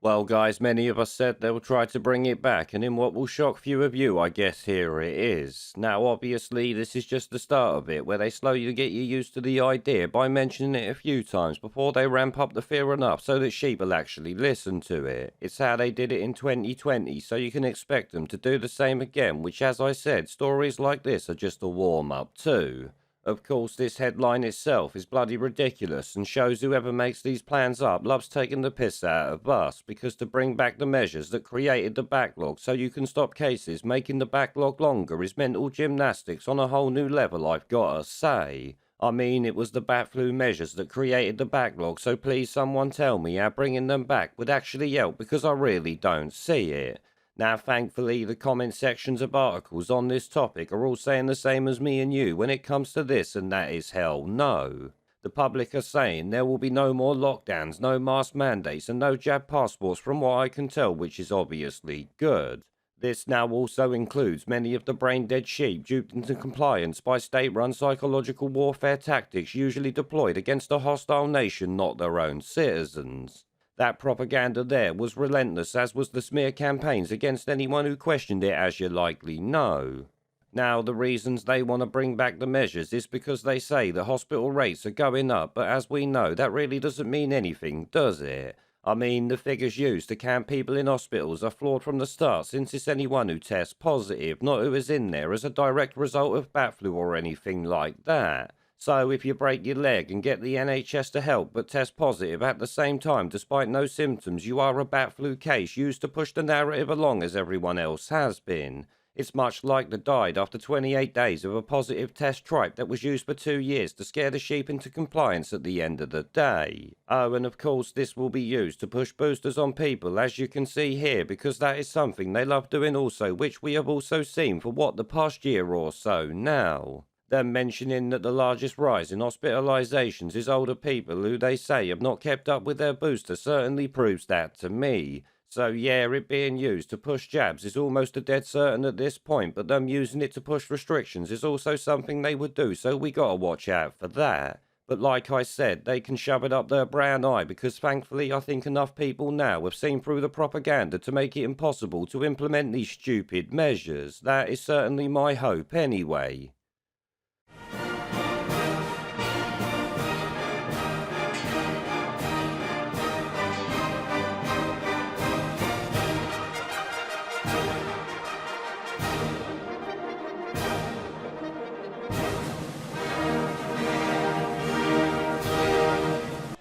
Well, guys, many of us said they'll try to bring it back, and in what will shock few of you, I guess here it is. Now, obviously, this is just the start of it, where they slowly get you used to the idea by mentioning it a few times before they ramp up the fear enough so that sheep will actually listen to it. It's how they did it in 2020, so you can expect them to do the same again, which, as I said, stories like this are just a warm-up too. Of course, this headline itself is bloody ridiculous and shows whoever makes these plans up loves taking the piss out of us, because to bring back the measures that created the backlog so you can stop cases making the backlog longer is mental gymnastics on a whole new level, I've gotta say. I mean, it was the bat flu measures that created the backlog, so please someone tell me how bringing them back would actually help, because I really don't see it. Now, thankfully, the comment sections of articles on this topic are all saying the same as me and you when it comes to this, and that is hell no. The public are saying there will be no more lockdowns, no mask mandates, and no jab passports from what I can tell, which is obviously good. This now also includes many of the brain-dead sheep duped into compliance by state-run psychological warfare tactics usually deployed against a hostile nation, not their own citizens. That propaganda there was relentless, as was the smear campaigns against anyone who questioned it, as you likely know. Now, the reasons they want to bring back the measures is because they say the hospital rates are going up, but as we know, that really doesn't mean anything, does it? I mean, the figures used to count people in hospitals are flawed from the start, since it's anyone who tests positive, not who is in there as a direct result of bat flu or anything like that. So if you break your leg and get the NHS to help but test positive at the same time despite no symptoms, you are a bat flu case used to push the narrative along as everyone else has been. It's much like the died after 28 days of a positive test tripe that was used for 2 years to scare the sheep into compliance at the end of the day. Oh, and of course this will be used to push boosters on people, as you can see here, because that is something they love doing also, which we have also seen for what, the past year or so now. Them mentioning that the largest rise in hospitalizations is older people who they say have not kept up with their booster certainly proves that to me. So yeah, it being used to push jabs is almost a dead certain at this point, but them using it to push restrictions is also something they would do, so we gotta watch out for that. But like I said, they can shove it up their brown eye, because thankfully I think enough people now have seen through the propaganda to make it impossible to implement these stupid measures. That is certainly my hope anyway.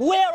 Where